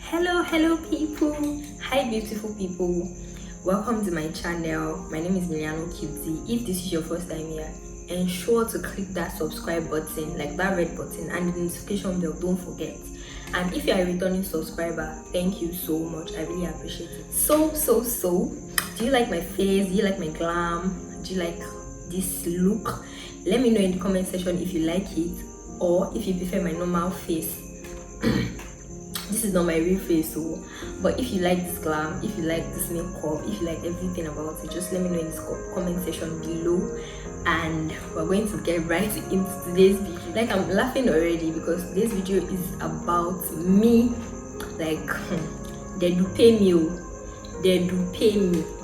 Hello people. Hi beautiful people. Welcome to my channel. My name is Miliano Cutie. If this is your first time here, ensure to click that subscribe button, like that red button, and the notification bell, don't forget. And if you are a returning subscriber, thank you so much. I really appreciate it. So do you like my face? Do you like my glam? Do you like this look? Let me know in the comment section if you like it, or if you prefer my normal face. This is not my real face, so but if you like this glam, if you like this makeup, if you like everything about it, just let me know in the comment section below, and we're going to get right into today's video. Like, I'm laughing already because today's video is about me. Like, they do pay me.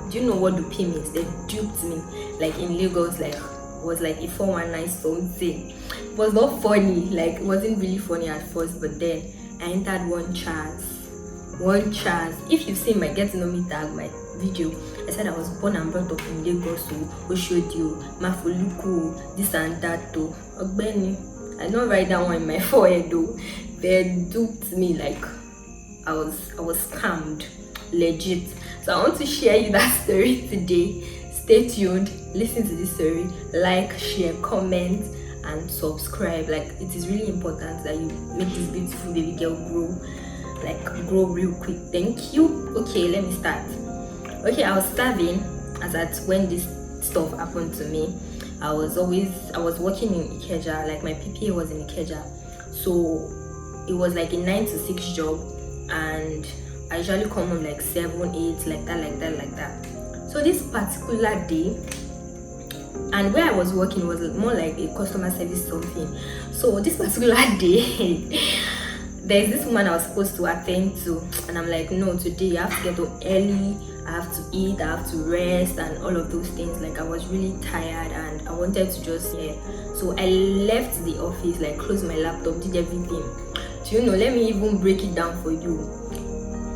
Do you know what do pay means? They duped me, like in Lagos, like was like a 419 something. It was not funny, like it wasn't really funny at first, but then I entered one chance. If you've seen my Get to Know Me tag, my video, I said I was born and brought up in Lagos, so Oshodio, Mafoluku, this and that though. Ogbeni, I don't write that one in my forehead though. They duped me, like I was scammed, legit. So I want to share you that story today. Stay tuned, listen to this story, like, share, comment, and subscribe. Like, it is really important that you make this beautiful baby girl grow real quick. Thank you. Okay, let me start. Okay, I was starving as at when this stuff happened to me. I was working in Ikeja, like my PPA was in Ikeja, so it was like a 9 to 6 job, and I usually come home like 7, 8, like that. So this particular day, and where I was working was more like a customer service something. So this particular day, there's this woman I was supposed to attend to, and I'm like, no, today I have to get up early, I have to eat, I have to rest, and all of those things. Like, I was really tired and I wanted to just so I left the office, like closed my laptop, did everything. Do you know, let me even break it down for you.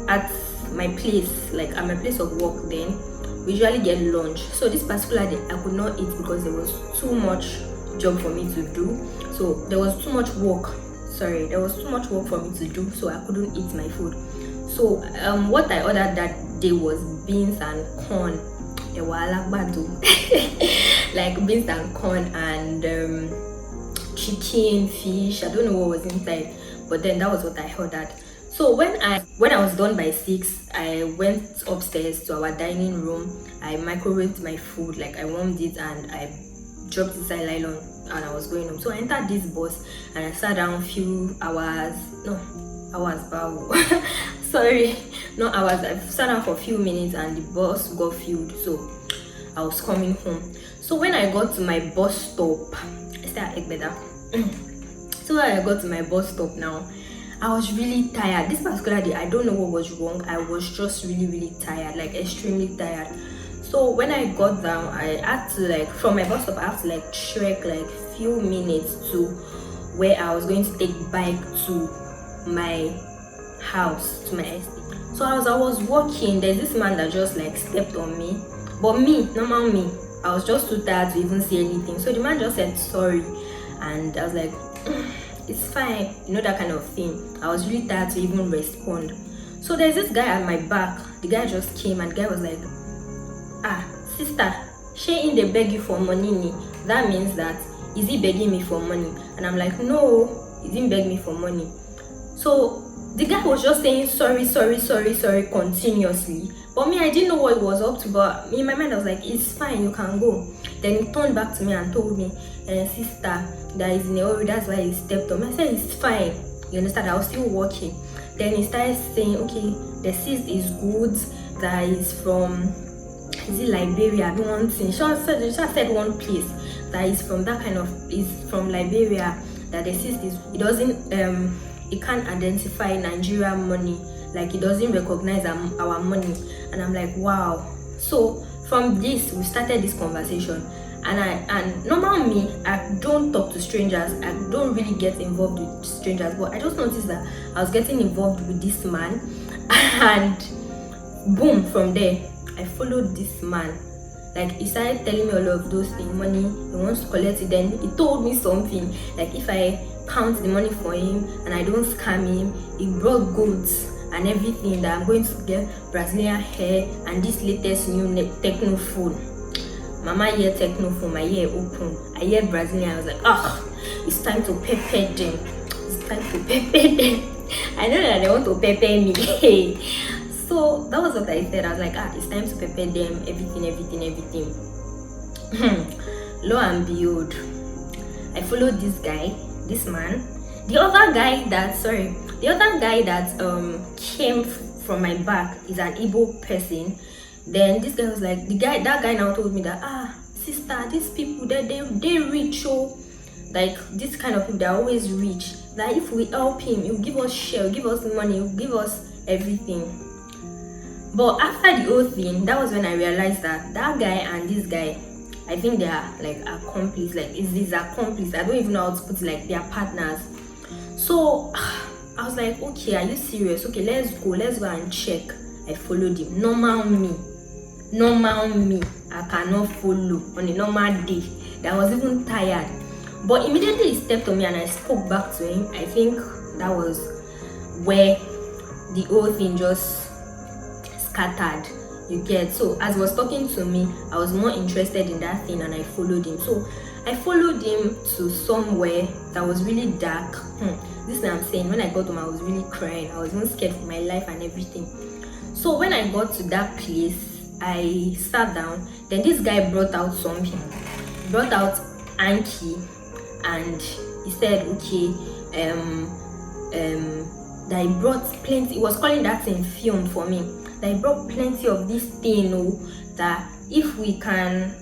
At my place, like at my place of work, then we usually get lunch. So this particular day I could not eat because there was too much job for me to do. So there was too much work for me to do, so I couldn't eat my food. So what I ordered that day was beans and corn. Like beans and corn and chicken, fish. I don't know what was inside, but then that was what I ordered. So when I was done by 6, I went upstairs to our dining room. I microwaved my food, like I warmed it, and I dropped inside nylon, and I was going home. So I entered this bus and I sat down I sat down for a few minutes and the bus got filled, so I was coming home. So when I got to my bus stop, so when I got to my bus stop now, I was really tired. This particular day, I don't know what was wrong. I was just really tired, like extremely tired. So when I got down, I had to, like, from my bus stop, I had to like trek like few minutes to where I was going to take bike to my house, to my estate. So as I was walking, there's this man that just like stepped on me. But normal me, I was just too tired to even say anything. So the man just said sorry, and I was like, it's fine, you know, that kind of thing. I was really tired to even respond. So there's this guy at my back. The guy just came, and the guy was like, sister, she in they beg you for money. That means that, is he begging me for money? And I'm like, no, he didn't beg me for money. So the guy was just saying sorry continuously. But me, I didn't know what he was up to, but in my mind I was like, it's fine, you can go. Then he turned back to me and told me, sister, that is in a hurry, that's why he stepped on me. I said, it's fine, you understand, I was still walking. Then he started saying, okay, the cyst is good, that is from, is it Liberia? I don't want to. She said one place that is from that kind of, is from Liberia, that the cyst is, it doesn't, it can't identify Nigerian money, like it doesn't recognize our money. And I'm like, wow. So from this, we started this conversation. And normal me, I don't talk to strangers, I don't really get involved with strangers, but I just noticed that I was getting involved with this man, and boom, from there I followed this man. Like, he started telling me all of those things, money, he wants to collect it. Then he told me something, like if I count the money for him and I don't scam him, he brought goods and everything, that I'm going to get Brazilian hair and this latest new techno phone. Mama hear techno phone, my ear open. I hear Brazilian. I was like, it's time to pepper them. It's time to pepper them. I know that they want to pepper me. So that was what I said. I was like, it's time to pepper them. Everything. Lo and behold, I followed this guy, this man. The other guy that came from my back is an Igbo person. Then this guy was like, that guy now told me that, sister, these people, they rich, oh. Like, this kind of people, they're always rich. That if we help him, he'll give us share, he'll give us money, he'll give us everything. But after the whole thing, that was when I realized that that guy and this guy, I think they are like accomplices. Like, is this accomplice? I don't even know how to put it. Like, they are partners. So I was like, okay, are you serious? Okay, let's go and check. I followed him. Normal me, I cannot follow on a normal day. That was even tired. But immediately he stepped on me and I spoke back to him. I think that was where the whole thing just scattered. You get? So as he was talking to me, I was more interested in that thing and I followed him. So I followed him to somewhere that was really dark. This is what I'm saying. When I got home, I was really crying. I was even scared for my life and everything. So when I got to that place, I sat down. Then this guy brought out something. He brought out Anki, and he said, okay, that he brought plenty. He was calling that thing film for me. That he brought plenty of this thing, that if we can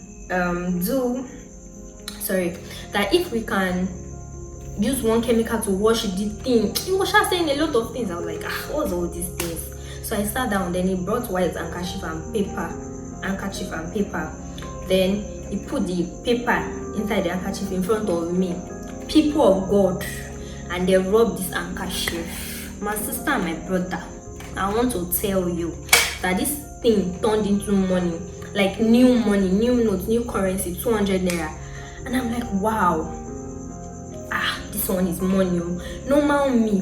that if we can use one chemical to wash the thing. He was just saying a lot of things. I was like, what's all these things? So I sat down. Then he brought white handkerchief and paper. Then he put the paper inside the handkerchief in front of me. People of God, and they rubbed this handkerchief. My sister and my brother, I want to tell you that this thing turned into money, like new money, new notes, new currency, 200 naira. And I'm like, wow, this one is money. Normal me,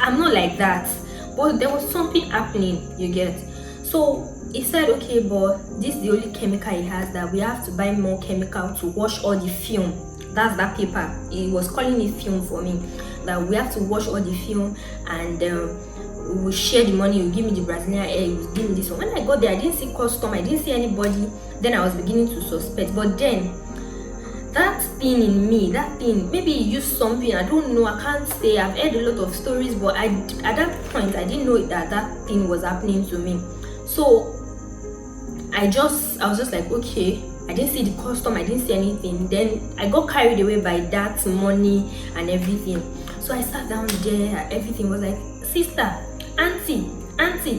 I'm not like that. But there was something happening, you get. So he said, okay, but this is the only chemical he has, that we have to buy more chemical to wash all the film. That's that paper. He was calling it film for me. That we have to wash all the film, and we will share the money. You give me the Brazilian hair, you give me this one. When I got there, I didn't see custom, I didn't see anybody. Then I was beginning to suspect. But then that thing in me, maybe he used something, I don't know, I can't say. I've heard a lot of stories, but at that point I didn't know that thing was happening to me. So I was just like, okay, I didn't see the custom, I didn't see anything. Then I got carried away by that money and everything. So I sat down there, everything was like, sister, auntie,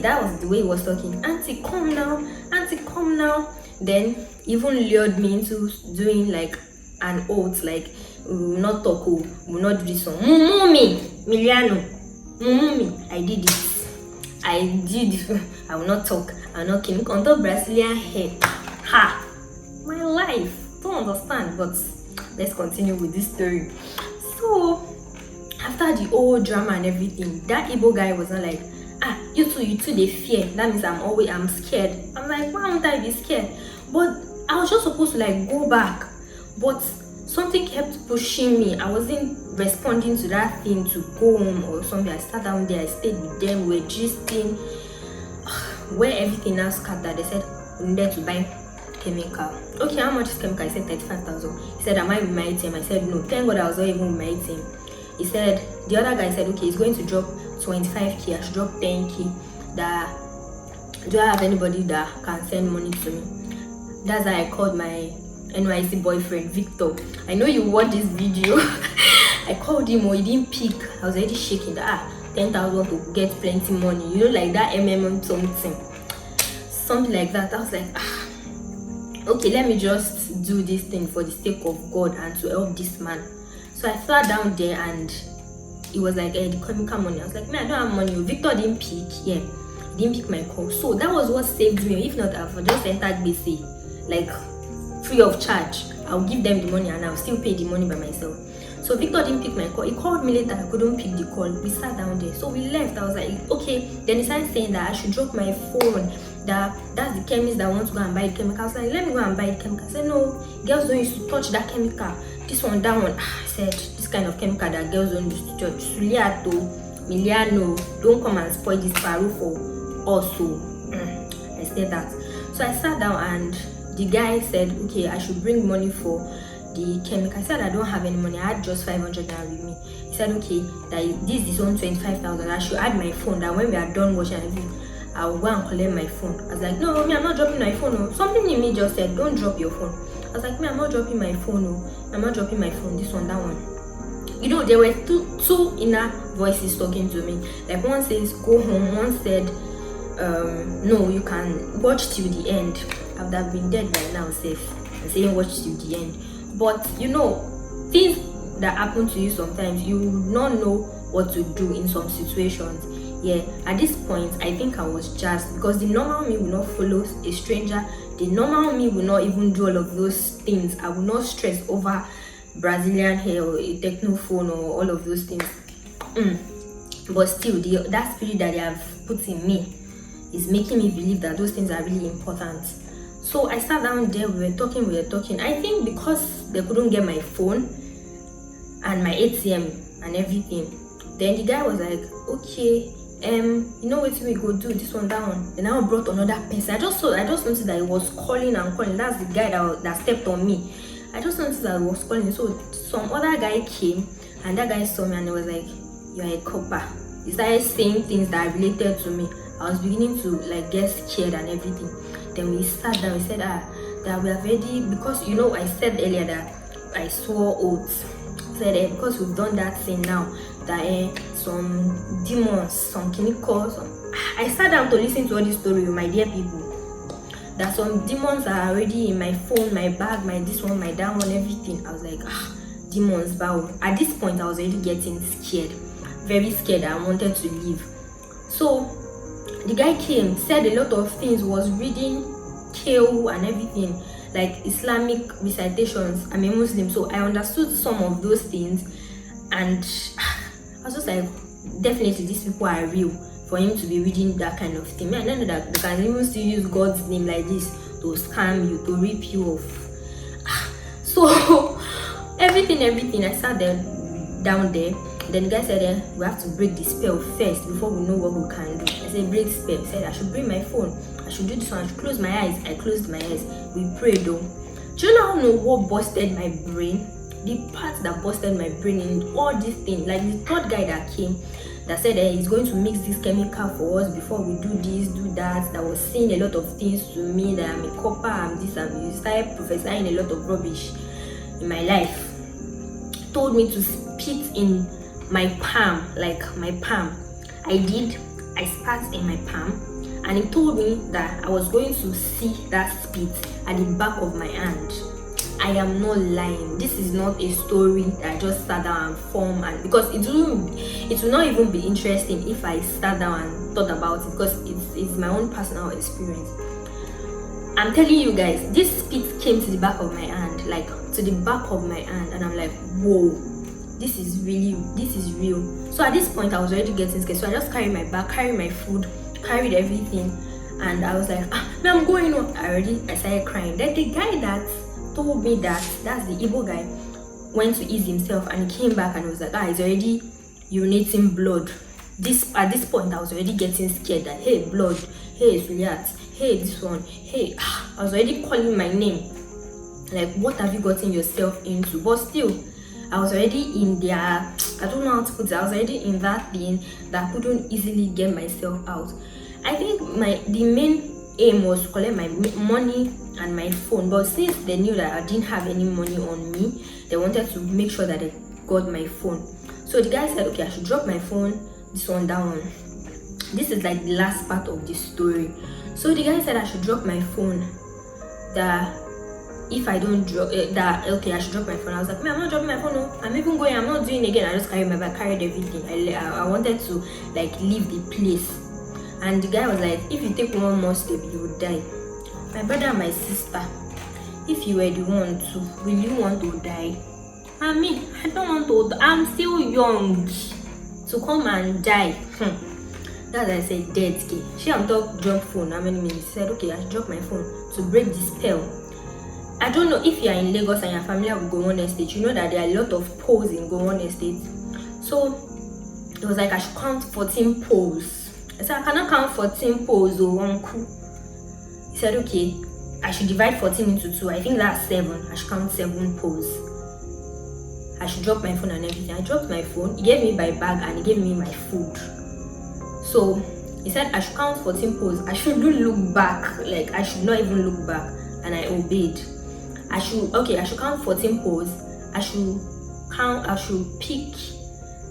that was the way he was talking. Auntie, come now. Then even lured me into doing like an oath, like, we will not talk, we will not do this one. Mummy, Miliano, I did it. I will not talk, I will not kill. On top Brazilian hair. My life. Don't understand, but let's continue with this story. So after the whole drama and everything, that Igbo guy was not like, you two they fear. That means I'm scared. I'm like, why won't I be scared? But I was just supposed to like go back, but something kept pushing me. I wasn't responding to that thing to go home or something. I sat down there, I stayed with them, we were gisting. Where everything else scattered, they said we needed to buy chemical. Okay, how much is chemical? I said 35,000. He said, am I with my team? I said no. Thank God I was not even with my team. He said, the other guy said, okay, he's going to drop 25k, I should drop 10k. That, do I have anybody that can send money to me? That's how I called my NYC boyfriend, Victor. I know you watched this video. I called him, he didn't pick. I was already shaking that 10,000 to get plenty money. You know, like that something like that. I was like, okay, let me just do this thing for the sake of God and to help this man. So I sat down there and he was like, the chemical money. I was like, man, I don't have money. Victor didn't pick. Yeah, he didn't pick my call. So that was what saved me. If not, I've just entered BC, like free of charge. I'll give them the money and I'll still pay the money by myself. So Victor didn't pick my call. He called me later. I couldn't pick the call. We sat down there. So we left. I was like, okay. Then he started saying that I should drop my phone. That's the chemist that wants to go and buy the chemical. I was like, let me go and buy the chemical. I said, no, girls don't used to touch that chemical. This one, that one. I said, this kind of chemical that girls don't used to touch. Suliato, Miliano, don't come and spoil this paru for us. I said that. So I sat down and the guy said, okay, I should bring money for the chemical. I said, I don't have any money. I had just 500 naira with me. He said, okay, that this is on 25,000. I should add my phone, that when we are done watching everything, I will go and collect my phone. I was like, no, me, I'm not dropping my phone. No. Something in me just said, don't drop your phone. I was like, me, I'm not dropping my phone. No. I'm not dropping my phone. This one, that one. You know, there were two inner voices talking to me. Like one says, go home. One said, no, you can watch till the end. I would have been dead by now, safe. And saying watch till the end. But you know, things that happen to you sometimes, you will not know what to do in some situations. Yeah, at this point I think I was jazzed, because the normal me will not follow a stranger. The normal me will not even do all of those things. I will not stress over Brazilian hair or a techno phone or all of those things. But still, that spirit that they have put in me is making me believe that those things are really important. So I sat down there, we were talking. I think because they couldn't get my phone and my ATM and everything, then the guy was like, okay, you know what we go do, this one, that one. Then I brought another person. I just noticed that he was calling and calling. That's the guy that stepped on me. I just noticed that he was calling. So some other guy came and that guy saw me and he was like, you're a copper. He started saying things that related to me. I was beginning to like get scared and everything. Then we sat down. We said that we are ready, because you know I said earlier that I swore oaths. Said because we've done that thing now, that some demons, some chemicals. I sat down to listen to all this story, my dear people. That some demons are already in my phone, my bag, my this one, my that one, everything. I was like, demons, bow. At this point, I was already getting scared, very scared. I wanted to leave. So the guy came, said a lot of things, was reading Keu and everything, like Islamic recitations. I'm a Muslim, so I understood some of those things, and I was just like, definitely these people are real for him to be reading that kind of thing. I know that they can even still use God's name like this to scam you, to rip you off. So everything, I sat there down there. Then the guy said, we have to break the spell first before we know what we can do. I said, break spell. He said, I should bring my phone. I should do this one. I should close my eyes. I closed my eyes. We prayed though. Do you now know what busted my brain? The part that busted my brain in all these things, like the third guy that came, that said he's going to mix this chemical for us before we do this, do that, that was saying a lot of things to me, that I'm a copper, I'm this, I'm this, started prophesying a lot of rubbish in my life. Told me to spit in my palm, like my palm. I did. I spat in my palm, and he told me that I was going to see that spit at the back of my hand. I am not lying. This is not a story that I just sat down and formed, and because it will not even be interesting if I sat down and thought about it, because it's my own personal experience. I'm telling you guys, this spit came to the back of my hand, like to the back of my hand, and I'm like, whoa. This is real. So at this point I was already getting scared, so I just carried my bag, carried my food, carried everything, and I was like, I'm going on. I started crying. Then the guy that told me that's the Igbo guy, went to ease himself, and he came back and was like, he's already urinating blood. At this point I was already getting scared that, hey, blood, hey, Suliat, hey, this one, hey, I was already calling my name, like, what have you gotten yourself into? But still, I was already in there. I don't know how to put it. I was already in that thing that I couldn't easily get myself out. I think the main aim was to collect my money and my phone, but since they knew that I didn't have any money on me, they wanted to make sure that they got my phone. So the guy said, okay, I should drop my phone, this one, that one. This is like the last part of this story. So the guy said I should drop my phone, that if I don't drop okay, I should drop my phone. I was like, I'm not dropping my phone. No, I'm even going. I'm not doing it again. I just carried my bag, carried everything. I wanted to like leave the place, and the guy was like, if you take one more step, you will die. My brother and my sister, if you were the one to, will you want to die? I mean, I don't want to, I'm still young to come and die. That's why I said dead key. She on top drop phone how many minutes? She said, okay, I should drop my phone to break the spell. I don't know if you are in Lagos and you're familiar with Gowon Estate, you know that there are a lot of poles in Gowon Estate. So it was like I should count 14 poles. I said, I cannot count 14 poles, oh uncle. He said, okay, I should divide 14 into 2. I think that's 7. I should count 7 poles. I should drop my phone and everything. I dropped my phone. He gave me my bag and he gave me my food. So he said I should count 14 poles. I shouldn't look back. Like I should not even look back. And I obeyed. I should count 14 poles. I should pick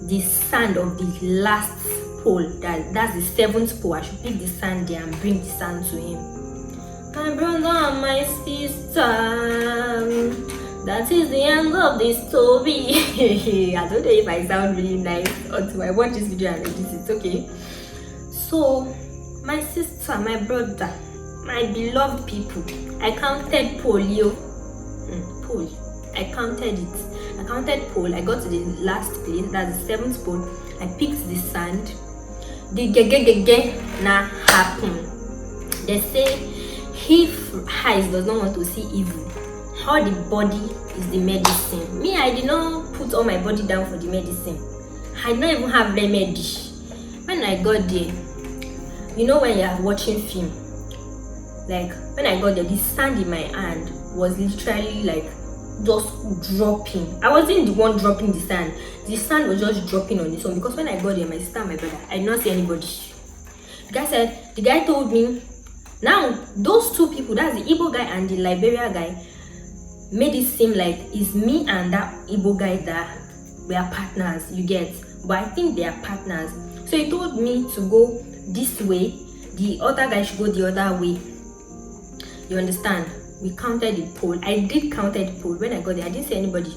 the sand of the last pole. That's the 7th pole. I should pick the sand there and bring the sand to him. My brother and my sister. That is the end of this story. I don't know if I sound really nice until I watch this video and edit it, okay? So, my sister, my brother, my beloved people, I counted polio. Pole. I counted it. I counted pole. I got to the last place, that's the 7th pole. I picked the sand. The gege now happen. They say, if eyes does not want to see evil, all the body is the medicine. Me, I did not put all my body down for the medicine. I don't even have remedy. When I got there, you know when you are watching film, like when I got there, the sand in my hand was literally like just dropping. I wasn't the one dropping the sand. The sand was just dropping on its own because when I got there, my sister and my brother, I did not see anybody. The guy told me, now those 2 people, that's the Igbo guy and the Liberia guy, made it seem like it's me and that Igbo guy that we are partners, you get, but I think they are partners. So he told me to go this way, the other guy should go the other way. You understand? We counted the pole. I did count the pole. When I got there, I didn't see anybody.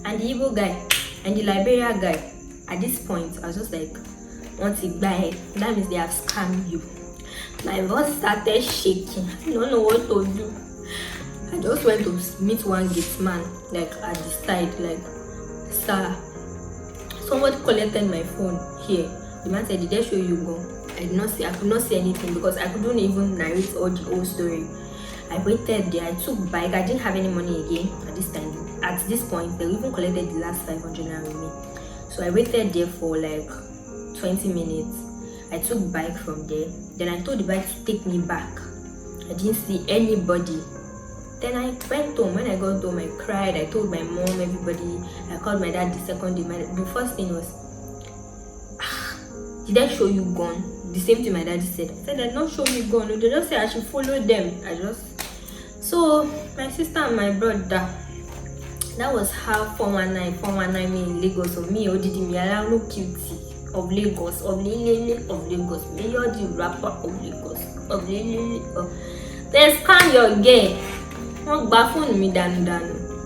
And the Igbo guy and the Liberia guy, at this point, I was just like, once it buy, that means they have scammed you. My voice started shaking. I don't know what to do. I just went to meet one gate man, like at the side, like, sir, somebody collected my phone here. The man said, did they show you go? I could not see anything because I couldn't even narrate all the whole story. I waited there, I took bike, I didn't have any money again at this time. At this point, they even collected the last 500 naira with me. So I waited there for like 20 minutes. I took bike from there. Then I told the bike to take me back. I didn't see anybody. Then I went home. When I got home, I cried. I told my mom, everybody. I called my dad the second day. The first thing was, did I show you gun? The same thing my daddy said. I said, I did not show you gun. They just say I should follow them. So, my sister and my brother, that was how 419 me in Lagos. Of me, Odidi Miala, cutie of Lagos, of Lele of Lagos. Me, you're the rapper of Lagos, of Lele of. They scam your gay. Wọ́n gba fóònù mi dànù,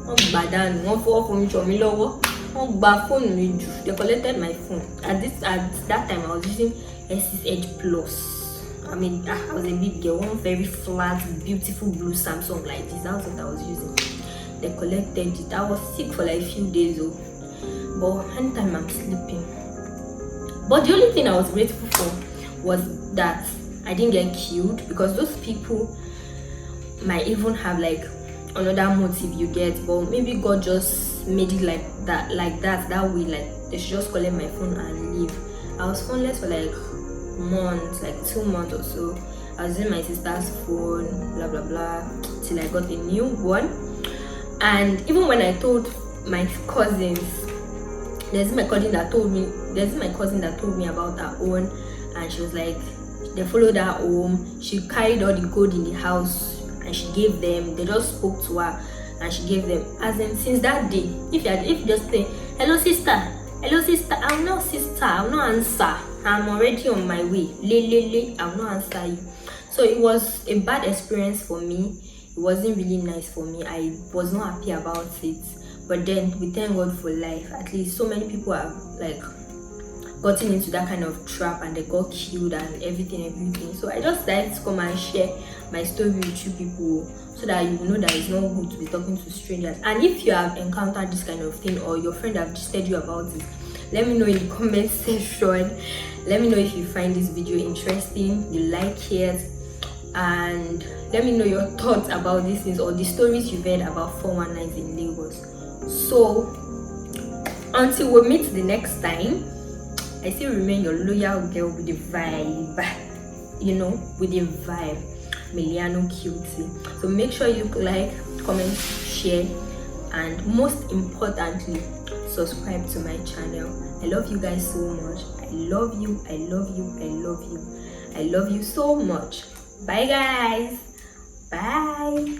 wọ́n gbà dànù, wọ́n fọwọ́ fún mi jọ mí lọ́wọ́, wọ́n gba fóònù mi jù. They collected my phone. At that time, I was using S6 Edge Plus. I mean, I was a big girl, one very flat, beautiful blue Samsung like this. That's what I was using. They collected it. I was sick for like a few days though. But anytime I'm sleeping. But the only thing I was grateful for was that I didn't get killed, because those people might even have like another motive, you get, but maybe God just made it like that way, like they should just collect my phone and leave. I was phoneless for like months, like 2 months or so. I was using my sister's phone, blah blah blah, till I got a new one. And even when I told my cousins, there's my cousin that told me about her own, and she was like, they followed her home, she carried all the gold in the house and she gave them. They just spoke to her and she gave them. As in, since that day, if you just say hello sister, I'm not sister, I will not answer, I'm already on my way, I will not answer you. So it was a bad experience for me. It wasn't really nice for me. I was not happy about it. But then we thank God for life. At least so many people have like gotten into that kind of trap and they got killed and everything. So I just decided to come and share my story with you people, so that you know that it's not good to be talking to strangers. And if you have encountered this kind of thing, or your friend have just told you about it, let me know in the comment section. Let me know if you find this video interesting, you like it, and let me know your thoughts about these things or the stories you've heard about 419s in Lagos. So until we meet the next time, I still remain your loyal girl with the vibe, you know, with the vibe, Miliano Cutie. So make sure you like, comment, share, and most importantly, subscribe to my channel. I love you guys so much. I love you, I love you, I love you, I love you so much. Bye guys. Bye.